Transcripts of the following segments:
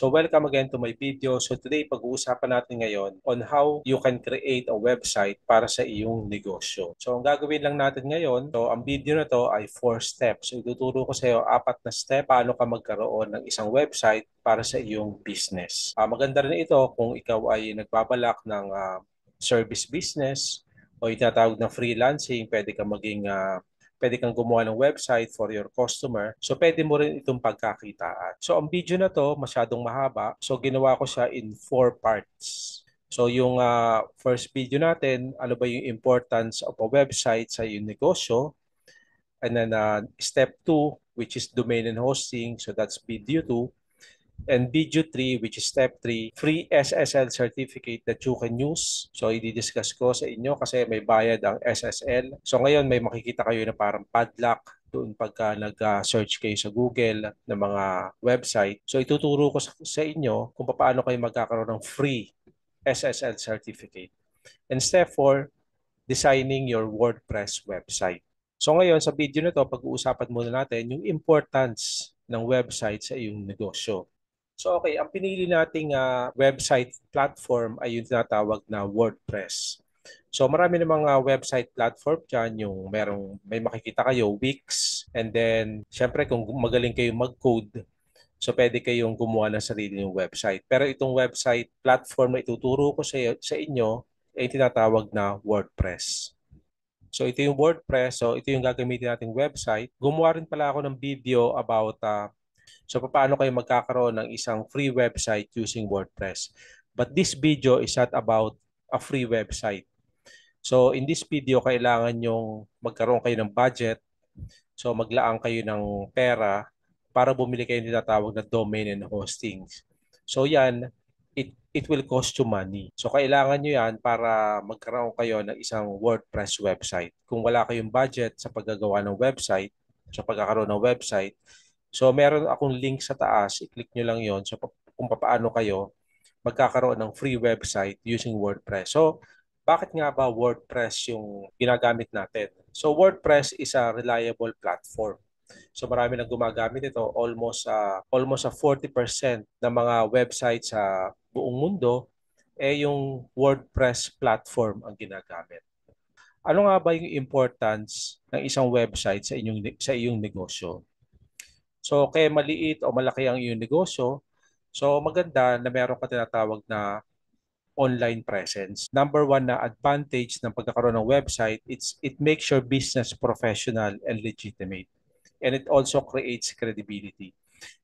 So welcome again to my video. So today pag-uusapan natin ngayon on how you can create a website para sa iyong negosyo. So ang gagawin lang natin ngayon, so ang video na to ay 4 steps. So ituturo ko sa iyo 4 na step paano ka magkaroon ng isang website para sa iyong business. Maganda rin ito kung ikaw ay nagbabalak ng service business o itatawag na freelancing, pwede kang gumawa ng website for your customer. So, pwede mo rin itong pagkakitaan. So, ang video na to masyadong mahaba. So, ginawa ko siya in 4 parts. So, yung first video natin, ano ba yung importance of a website sa iyong negosyo? And then step 2, which is domain and hosting. So, that's video 2. And video 3, which is step 3, free SSL certificate that you can use. So, i-discuss ko sa inyo kasi may bayad ang SSL. So, ngayon may makikita kayo na parang padlock doon pagka nag-search kayo sa Google ng mga website. So, ituturo ko sa inyo kung paano kayo magkakaroon ng free SSL certificate. And step 4, designing your WordPress website. So, ngayon sa video na to, pag-uusapan muna natin yung importance ng website sa iyong negosyo. So okay, ang pinili nating website platform ay yung tinatawag na WordPress. So marami namang website platform dyan, yung may makikita kayo, Wix, and then syempre kung magaling kayo mag-code, so pwede kayong gumawa ng sarili ng website. Pero itong website platform na ituturo ko sa inyo ay tinatawag na WordPress. So ito yung WordPress, so ito yung gagamitin nating website. Gumawa rin pala ako ng video about so, paano kayo magkakaroon ng isang free website using WordPress? But this video is not about a free website. So, in this video, kailangan yung magkaroon kayo ng budget. So, maglaan kayo ng pera para bumili kayo ng tinatawag na domain and hosting. So, yan, it will cost you money. So, kailangan nyo yan para magkaroon kayo ng isang WordPress website. Kung wala kayong budget sa paggagawa ng website, sa pagkakaroon ng website, so, meron akong link sa taas. I-click nyo lang yon. So, kung paano kayo magkakaroon ng free website using WordPress. So, bakit nga ba WordPress yung ginagamit natin? So, WordPress is a reliable platform. So, marami nang gumagamit ito. Almost 40% ng mga websites sa buong mundo yung WordPress platform ang ginagamit. Ano nga ba yung importance ng isang website sa iyong negosyo? So, kaya maliit o malaki ang iyong negosyo, so maganda na meron ka tinatawag na online presence. Number 1 na advantage ng pagkakaroon ng website, it makes your business professional and legitimate. And it also creates credibility.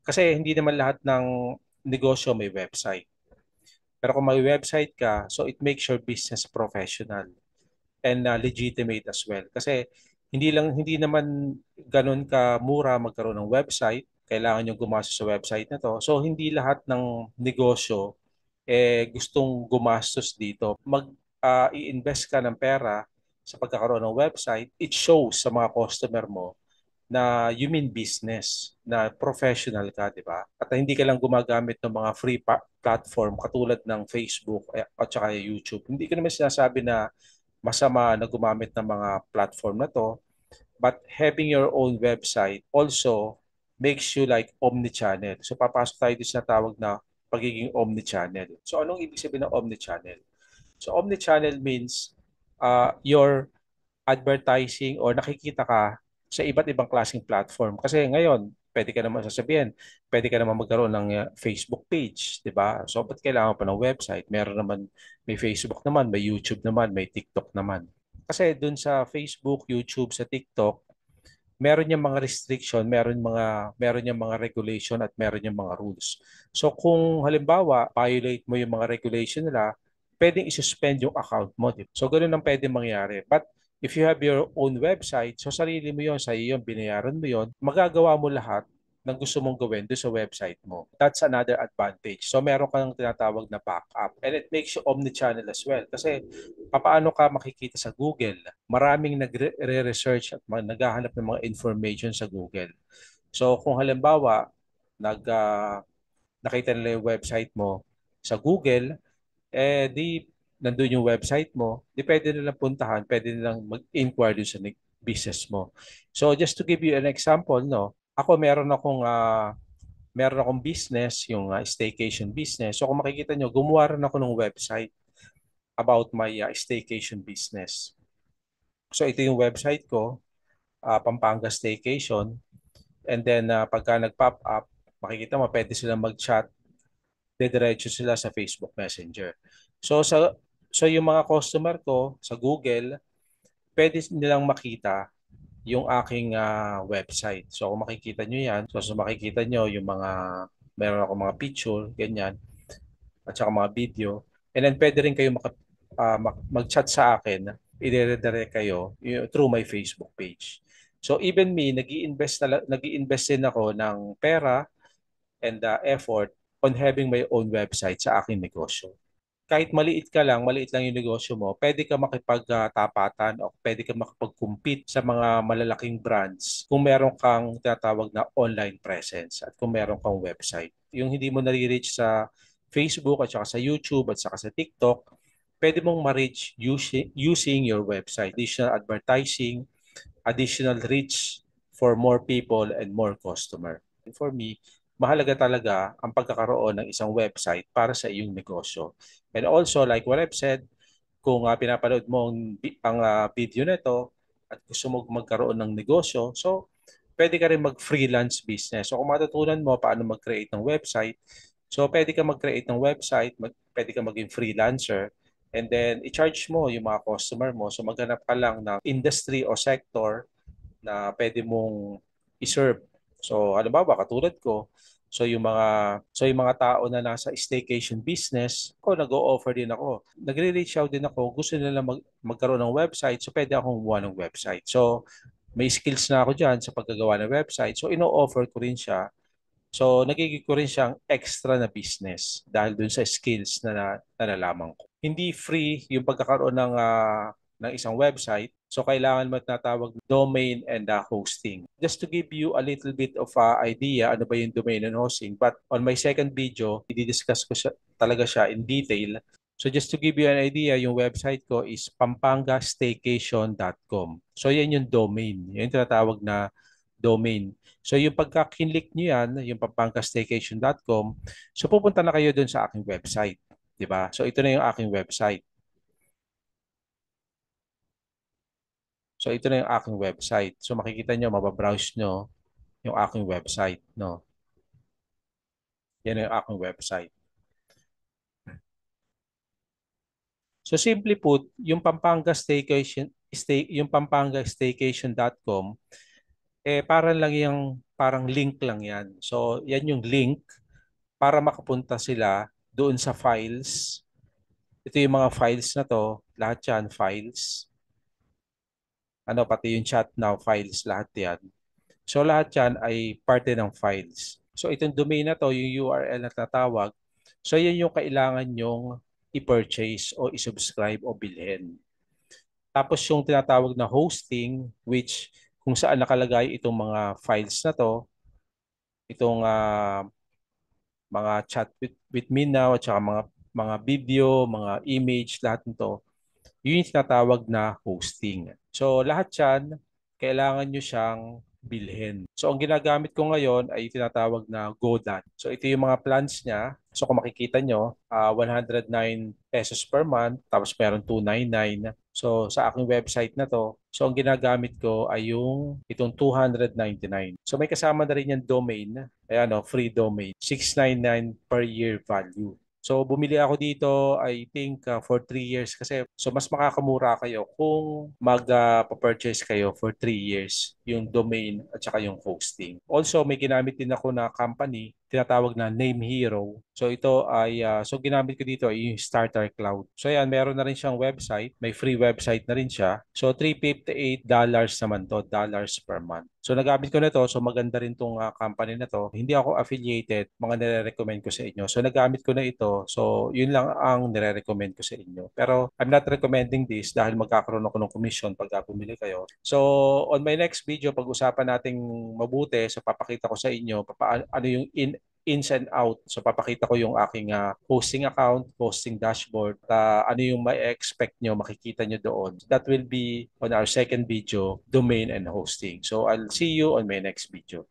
Kasi hindi naman lahat ng negosyo may website. Pero kung may website ka, so it makes your business professional and legitimate as well. Kasi hindi naman ganun ka mura magkaroon ng website. Kailangan yung gumastos sa website na to. So hindi lahat ng negosyo gustong gumastos dito. I-invest ka ng pera sa pagkakaroon ng website, it shows sa mga customer mo na you mean business, na professional ka, di ba? At hindi ka lang gumagamit ng mga free platform katulad ng Facebook at saka YouTube. Hindi ko naman sinasabi na masama na gumamit ng mga platform na to, but having your own website also makes you like omnichannel. So papasok tayo dito sa tawag na pagiging omnichannel. So anong ibig sabihin ng omnichannel? So omnichannel means your advertising or nakikita ka sa iba't ibang klaseng platform. Kasi ngayon, pwede ka naman sasabihin, pwede ka naman magkaroon ng Facebook page, di ba? So, ba't kailangan pa ng website? Meron naman, may Facebook naman, may YouTube naman, may TikTok naman. Kasi dun sa Facebook, YouTube, sa TikTok, meron yung mga restriction, meron yung mga regulation at meron yung mga rules. So, kung halimbawa, violate mo yung mga regulation nila, pwedeng isuspend yung account mo. So, ganun ang pwedeng mangyari. But if you have your own website, so sarili mo yun, sa iyo, binayaran mo yun, magagawa mo lahat ng gusto mong gawin doon sa website mo. That's another advantage. So meron kang tinatawag na backup. And it makes you omnichannel as well. Kasi paano ka makikita sa Google? Maraming nagre-research at naghahanap ng mga information sa Google. So kung halimbawa, nakita nila yung website mo sa Google, di nandun yung website mo, di pwede nilang puntahan, pwede nilang mag-inquire sa business mo. So just to give you an example, no, ako meron akong business, yung staycation business. So kung makikita nyo, gumawa rin ako ng website about my staycation business. So ito yung website ko, Pampanga Staycation. And then pagka nag-pop up, makikita mo, pwede silang mag-chat, didiretso sila sa Facebook Messenger. So yung mga customer ko sa Google, pwede nilang makita yung aking website. So kung makikita nyo yan, so makikita nyo yung mga, meron ako mga picture, ganyan, at saka mga video. And then pwede rin kayo mag-chat sa akin, i-redirect kayo through my Facebook page. So even me, nag-i-invest din ako ng pera and effort on having my own website sa aking negosyo. Kahit maliit lang yung negosyo mo, pwede ka makipagtapatan o pwede ka makipag-compete sa mga malalaking brands kung meron kang tinatawag na online presence at kung meron kang website. Yung hindi mo nare-reach sa Facebook at saka sa YouTube at saka sa TikTok, pwede mong ma-reach using your website. Additional advertising, additional reach for more people and more customer. And for me, mahalaga talaga ang pagkakaroon ng isang website para sa iyong negosyo. And also, like what I've said, kung pinapanood mo ang video nito at gusto mo magkaroon ng negosyo, so pwede ka rin mag-freelance business. So kung matutunan mo paano mag-create ng website, so pwede ka mag-create ng website, pwede ka maging freelancer, and then i-charge mo yung mga customer mo. So maghanap ka lang ng industry o sector na pwede mong i-serve. So halimbawa katulad ko, so yung mga tao na nasa staycation business, nag-o-offer din ako. Nagre-reach out din ako, gusto nila magkaroon ng website, so pwede akong gumawa ng website. So may skills na ako diyan sa paggagawa ng website. So ino-offer ko rin siya. So nagiging ko rin siyang extra na business dahil dun sa skills na nalalaman ko. Hindi free yung pagkakaroon ng isang website. So kailangan mo tinatawag domain and hosting. Just to give you a little bit of idea ano ba yung domain and hosting. But on my second video, i-discuss ko talaga siya in detail. So just to give you an idea, yung website ko is pampangastaycation.com. So yan yung domain. Yan yung tinatawag na domain. So yung pagka-kinlik nyo yan, yung pampangastaycation.com, so pupunta na kayo dun sa aking website. 'Di ba? So ito na yung aking website. So ito na yung aking website. So makikita nyo, mababrowse nyo yung aking website. No? Yan na yung aking website. So simply put, yung Pampanga Staycation.com, parang link lang yan. So yan yung link para makapunta sila doon sa files. Ito yung mga files na to, lahat yan files. Pati yung chat now files, lahat yan. So lahat yan ay parte ng files. So itong domain na to, yung URL na tatawag, so yan yung kailangan nyong i-purchase o i-subscribe o bilhin. Tapos yung tinatawag na hosting, which kung saan nakalagay itong mga files na to, itong mga chat with me now at saka mga video, mga image, lahat nito, yun yung tinatawag na hosting. So lahat yan, kailangan nyo siyang bilhin. So ang ginagamit ko ngayon ay tinatawag na GoDaddy. So ito yung mga plans niya. So kung makikita nyo, 109 pesos per month, tapos meron 299. So sa aking website na to, so ang ginagamit ko ay itong 299. So may kasama na rin yung domain, ayan free domain, 699 per year value. So bumili ako dito, I think for 3 years kasi so mas makakamura kayo kung mag-purchase kayo for 3 years yung domain at saka yung hosting. Also may ginamit din ako na company tinatawag na Name Hero. So ito ay so ginamit ko dito ay yung Starter Cloud. So yan, meron na rin siyang website, may free website na rin siya. So $358 naman to, dollars per month. So nagamit ko na to, so maganda rin tong company na to. Hindi ako affiliated, mga nire-recommend ko sa inyo. So nagamit ko na ito. So yun lang ang nire-recommend ko sa inyo. Pero I'm not recommending this dahil magkakaroon ako ng commission pag bumili kayo. So on my next video, pag-usapan nating mabuti, so papakita ko sa inyo ano yung ins and out. So papakita ko yung aking hosting account, hosting dashboard, ano yung ma-expect nyo, makikita nyo doon. That will be on our second video, domain and hosting. So I'll see you on my next video.